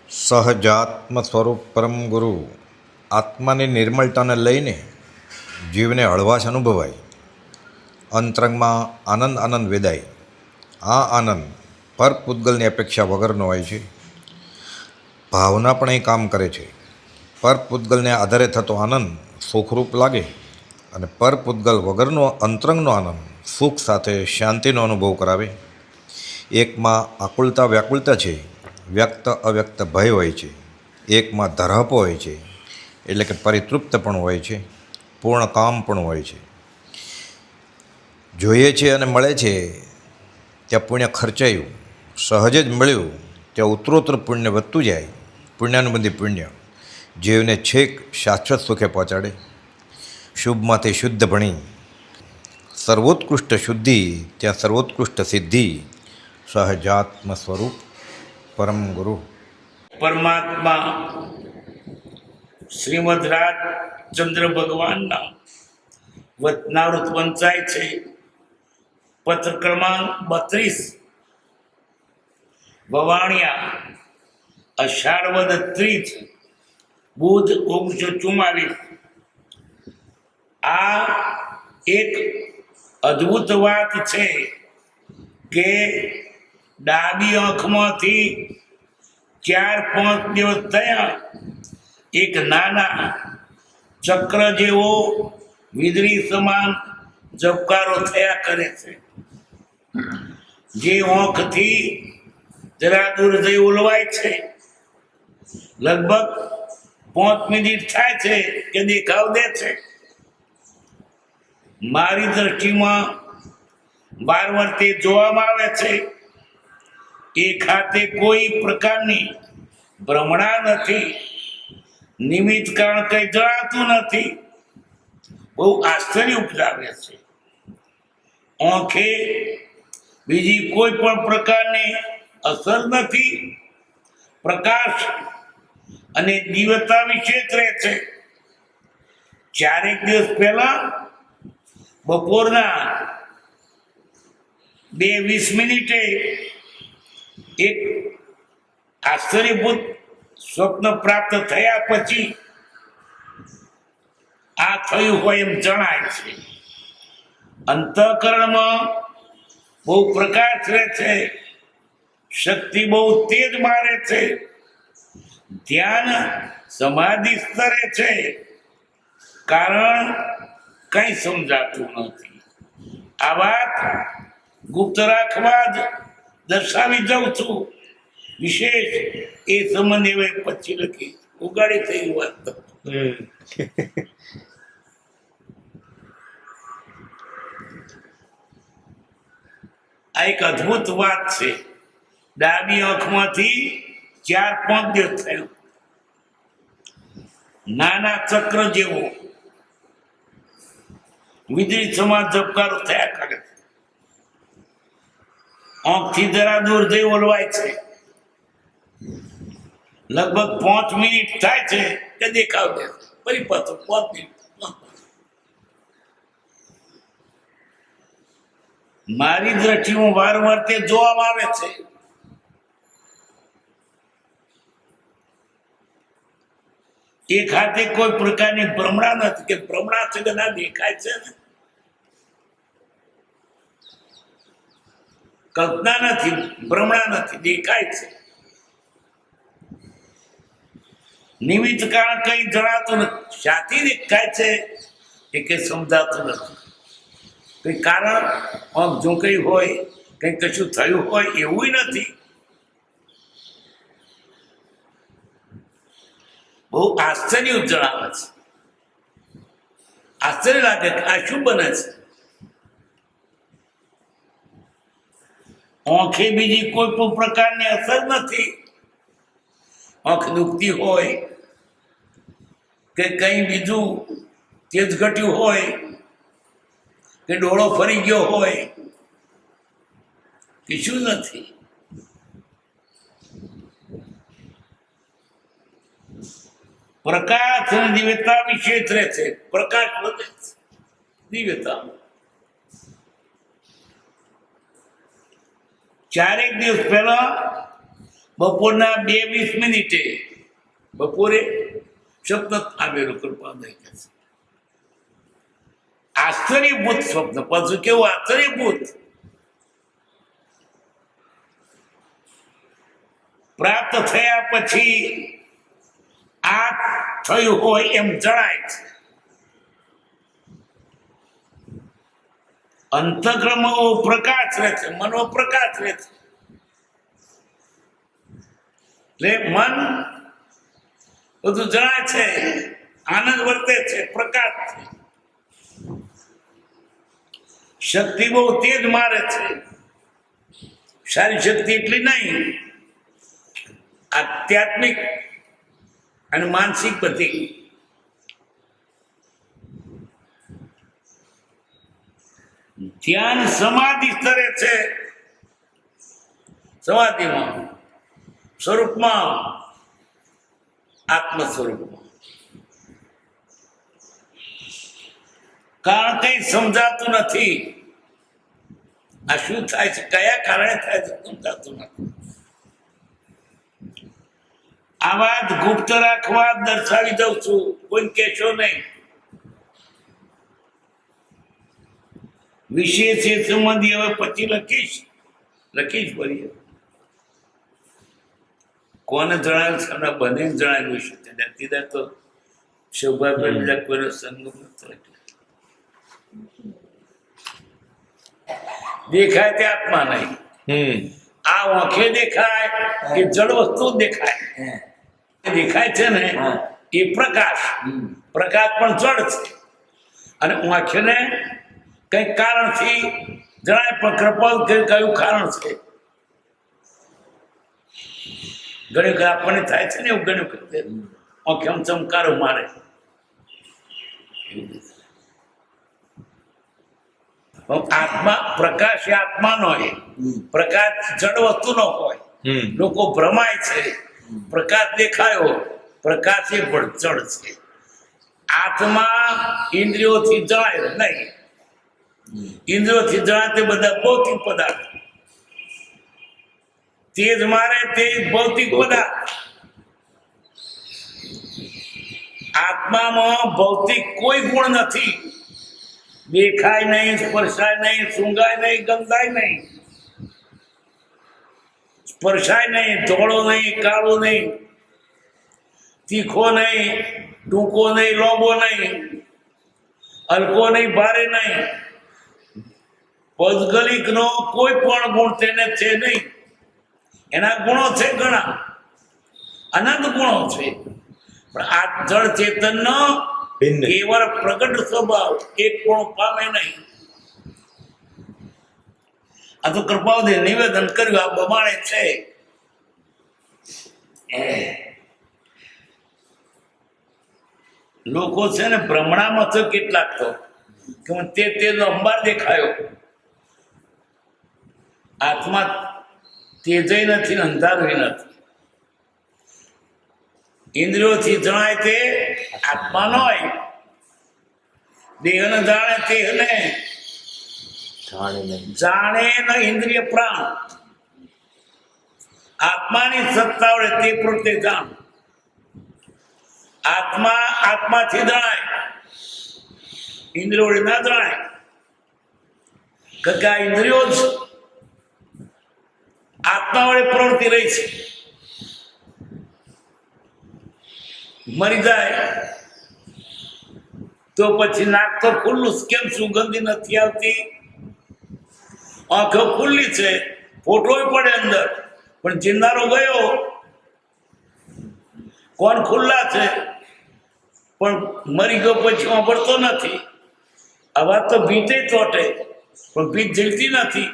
સહજાત્મ સ્વરૂપ પરમ ગુરુ આત્માની નિર્મળતાને લઈને જીવને હળવાશ અનુભવાય, અંતરંગમાં આનંદ આનંદ વેદાય. આ આનંદ પર પૂતગલની અપેક્ષા વગરનો હોય છે. ભાવના પણ અહીં કામ કરે છે. પર પૂતગલને આધારે થતો આનંદ સુખરૂપ લાગે અને પર પૂતગલ વગરનો અંતરંગનો આનંદ સુખ સાથે શાંતિનો અનુભવ કરાવે. એકમાં આકુલતા વ્યાકુલતા છે, વ્યક્ત અવ્યક્ત ભય હોય છે. એકમાં ધરાપો હોય છે, એટલે કે પરિતૃપ્ત પણ હોય છે, પૂર્ણ કામ પણ હોય છે. જોઈએ છે અને મળે છે ત્યાં પુણ્ય ખર્ચાયું, સહજ જ મળ્યું ત્યાં ઉત્તરોત્તર પુણ્ય વધતું જાય. પુણ્યાનુબંધી પુણ્ય જીવને છેક શાશ્વત સુખે પહોંચાડે. શુભમાંથી શુદ્ધ ભણી સર્વોત્કૃષ્ટ શુદ્ધિ, ત્યાં સર્વોત્કૃષ્ટ સિદ્ધિ. સહજાત્મ સ્વરૂપ પરમ ગુરુ પરમાત્મા શ્રીમદ રાજચંદ્ર ભગવાનના વચનામૃત વંચાય છે. પત્ર ક્રમાંક 32, વવાણિયા, અષાઢવદ ત્રીજ, બુધ 1944. આ એક અદ્ભુત વાત છે કે ડાબી આંખમાંથી 4-5 દિવસ થયા એક નાના ચક્ર જેવો વીજળી સમાન ઝબકારો થયા કરે છે, જે આંખથી જરા દૂર જઈ ઓલવાય છે. લગભગ 5 મિનિટ થાય છે કે દેખાવ દે છે. મારી દ્રષ્ટિમાં વારંવાર તે જોવામાં આવે છે. એ ખાતે કોઈ પ્રકારની ભ્રમણા નથી, નિમિત્ત કારણ કઈ જણાતું નથી. બહુ આશ્ચર્ય ઉપજાવે છે. આંખે બીજી કોઈ પણ પ્રકારની અસર નથી. પ્રકાશ અને દિવ્યતા વિશેષ રહે છે. 4 દિવસ પહેલા બપોરના 2:20 એક આશ્ચર્યભૂત સ્વપ્ન પ્રાપ્ત થયા પછી આ થયું હોય એમ જણાય છે. અંતઃકરણમાં બહુ પ્રકાશ રહે છે, શક્તિ બહુ તેજ મારે છે, ધ્યાન સમાધિ સ્તરે છે. કારણ કઈ સમજાતું નથી. આ વાત ગુપ્ત રાખવા જ દર્શાવી જાઉં છું. વિશેષ એ સંબંધે પછી લખી ઉગાડી થઈ વાત. આ એક અદ્ભુત વાત છે. ડાબી આંખમાંથી 4-5 દિવસ થયું નાના ચક્ર જેવો વીજળી સમાન ઝબકારો થયા કરે. આંખથી જરા દૂર જઈ ઓલવાય છે. લગભગ 5 મિનિટ થાય છે કે દેખાવ દે. ફરી પાછો 5 મિનિટ. મારી દ્રષ્ટિમાં વારંવાર તે જોવામાં આવે છે. એ ખાતે કોઈ પ્રકારની ભ્રમણા નથી કે ભ્રમણા છે કે ના દેખાય છે ને, કલ્પના નથી, ભ્રમણા નથી, દેખાય છે. નિમિત્ત કારણ કઈ જણાતું નથી. શાથી દેખાય છે એ કઈ સમજાતું નથી. કઈ કારણ આમ જો કઈ હોય, કઈ કશું થયું હોય એવું નથી. બહુ આશ્ચર્ય જણાવે છે. આશ્ચર્ય લાગે કે આ શું બને છે. આંખે બીજી કોઈ પણ પ્રકારની અસર નથી. આંખ દુખતી હોય કે કઈ બીજું તેજ ઘટ્યું હોય કે ડોળો ફરી ગયો હોય, કશું નથી. પ્રકાશ અને દિવ્યતા વિશેષ રહે છે. પ્રકાશ વધે છે, દિવ્યતા. 4 દિવસ પહેલા બપોરના 2:20 બપોરે સ્વપ્ન આવેલું કૃપાલય કહે છે. આશ્ચર્યભૂત સ્વપ્ન. પાછું કેવું આશ્ચર્યભૂત. પ્રાપ્ત થયા પછી આ થયું હોય એમ જણાય છે. અંતઃક્રમો પ્રકાશ રહે છે, મનો પ્રકાશ રહે છે. એટલે મન બધું જણાય છે, આનંદ વર્તે છે, પ્રકાશ છે. શક્તિ બહુ તેજ મારે છે. સારી શક્તિ એટલી નહીં, આધ્યાત્મિક અને માનસિક બધી. ધ્યાન સમાધિ સ્તરે છે. સમાધિમાં સ્વરૂપમાં, આત્મ સ્વરૂપમાં. કારણ કઈ સમજાતું નથી. આ શું થાય છે, કયા કારણે થાય છે, સમજાતું નથી. આ વાત ગુપ્ત રાખવા દર્શાવી દઉં છું, કોઈ કહેશો નહીં. વિશેષ એ સંબંધી હવે પછી લખીશ ફરી. કોને જણાવ્યું છે, હમણાં બને જણાવ્યું છે. સીધા તો સૌભાગ્ય બીજા કોઈનો સંગ નથી. દેખાય તે આત્મા નહીં. આ આંખે દેખાય કે જળ વસ્તુ દેખાય. દેખાય છે ને એ પ્રકાશ. પ્રકાશ પણ જળ છે. અને આંખને કઈક કારણથી જણાય, પણ કૃપાલ કયું કારણ છે. ઘણી વખત આપણને થાય છે ને એવું. ઘણી વખત આંખે ચમકારો મારે. આત્મા પ્રકાશ એ આત્માનો હોય. પ્રકાશ જડ વસ્તુનો હોય. લોકો ભ્રમાય છે. પ્રકાશ દેખાયો, પ્રકાશ એ પણ જડ છે. આત્મા ઇન્દ્રિયોથી જણાય નહીં. ઇન્દ્રિયોથી જણાય તે બધા ભૌતિક પદાર્થ. તેજ મારે તે ભૌતિક પદાર્થ. આત્મામાં ભૌતિક કોઈ ગુણ નથી. દેખાય નહીં, સ્પર્શાય નહીં, સૂંઘાય નહીં, ગંધાય નહીં. સ્પર્શાય નહીં, ધોળો નહીં, કાળો નહીં, તીખો નહીં, ટૂંકો નહીં, લોબો નહીં, હલકો નહીં, ભારે નહીં. ભૌગોલિક નો કોઈ પણ ગુણ તેને છે નહીં. એના ગુણો છે ઘણા, અનંત ગુણો છે. પણ આ જળ ચેતન નો કેવળ પ્રગટ સ્વભાવ એક પણ પામે નહીં. આ તો કૃપાવદે નિવેદન કર્યું, આ બમાણે છે. લોકો છે ને ભ્રમણામાં તો કેટલાક તો કે તે અંબાર દેખાયો. આત્મા તેજય નથી ને અંધારું નથી. ઇન્દ્રિયોથી જણાય તે આત્મા નો હોય. દેહને જાણે તેહને જાણે ન ઇન્દ્રિય પ્રાણ. આત્માની સત્તા વડે તે પ્રત્યે જાણ. આત્મા આત્માથી જણાય, ઇન્દ્રિયો વડે ના જણાય. કે આ ઇન્દ્રિયો જ આત્મા વડે પ્રવૃત્તિ રહી છે. મરી જાય તો પછી નાક તો ખુલ્લું, કેમ સુગંધી નથી આવતી? આંખો ખુલ્લી છે, ફોટો પડે અંદર, પણ ચિંદારો ગયો. કોણ ખુલ્લા છે પણ મરી ગયો પછી વાપરતો નથી. અવાજ તો ભીતે ચોટે પણ ભીત ઝીલતી નથી.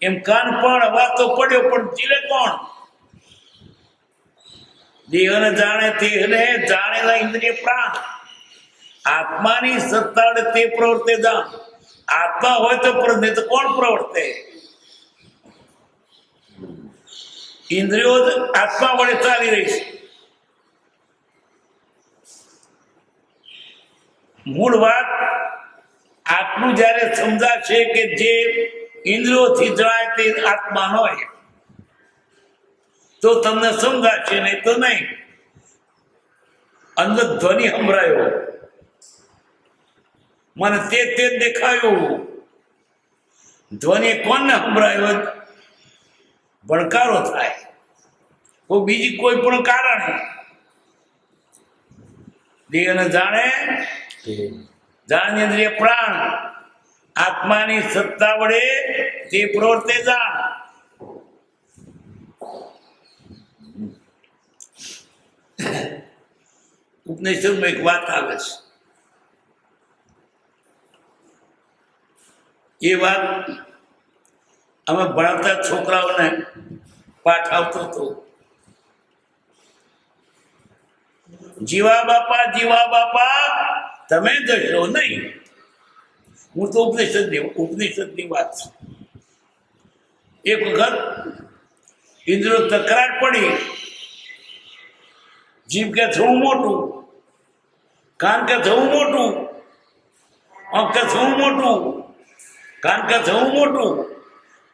એમ કાન પણ અવાજ તો પડ્યો પણ જીલે કોણ? દેહને જાણે તેહને જાણેલા ઇન્દ્રિય પ્રાણ. આત્માની સત્તા વડે તે પ્રવર્તે જાણ. આત્મા હોય તો પ્રવૃત્તિ, તો કોણ પ્રવર્તે? ઇન્દ્રિયો આત્મા વડે ચાલી રહી છે. મૂળ વાત આટલું જયારે સમજાશે કે જે ઇન્દ્રિયોથી જણાય તે આત્મા નો હોય. તો તમને સમજાશે, નહીં તો નહીં. અંદર ધ્વનિ સંભળાયો, મને તે દેખાયું. ધ્વનિ કોને સંભળાયો? ભણકારો થાય, કોઈ બીજી કોઈ પણ કારણ. દેહને જાણે જાણેન્દ્રિય પ્રાણ આત્માની સત્તા વડે તે પ્રવર્તે જાણ. ઉપનિષદમાં એક વાત આવે છે, એ વાત અમે ભણાવતા છોકરાઓને પાઠ આવતો હતો. જીવા બાપા તમે જશો નહીં. હું તો ઉપનિષદની વાત છે. એક વખત ઇન્દ્ર તકરાર પડી. જીભ કે થવું મોટું, કાન કે થવું મોટું, આંખ કે થવું મોટું, કાન કે થવું મોટું,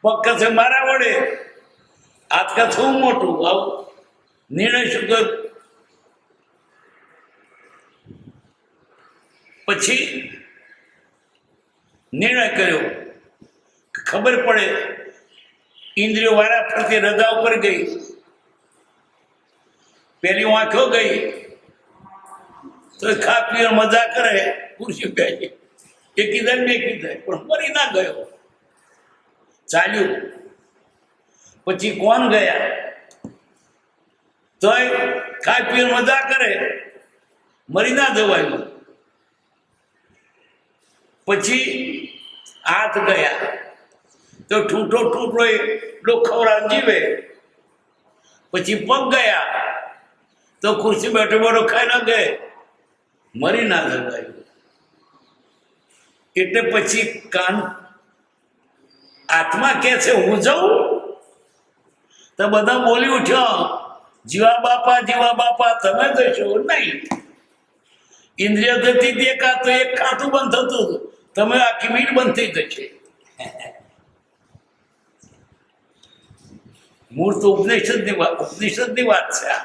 પગ કે છે મારા વડે, હાથ કે થવું મોટું. આવું નિર્ણય શું કર્યો? પછી નિર્ણય કર્યો, ખબર પડે ઇન્દ્રિયો વારા ફરતી રજા ઉપર ગઈ. પેલી વાંખો ગઈ તો ખા પીને મજા કરે, ખુરશી બેસી, એ કીધા મેં કીધા, પણ મરી ના ગયો, ચાલ્યું. પછી કોણ ગયા? તોય ખા પીને મજા કરે, મરી ના જવાયું. પછી હાથ ગયા તો ઠૂંઠો એટલો ખવડાવ જીવે. પછી પગ ગયા તો ખુરશી બેઠો ખાઈ ના ગયે, મરી ના જવાયું. એટલે પછી કાન આત્મા કે છે હું જાઉં, તો બધા બોલી ઉઠ્યો, જીવા બાપા તમે જશો નહીં. ઇન્દ્રિય ગતિ દેખાતો એક ખાતું બંધ થતું હતું, તમે આખી મીટ બંધ થઈ જશે. મૂળ તો ઉપનિષદની વાત છે આ.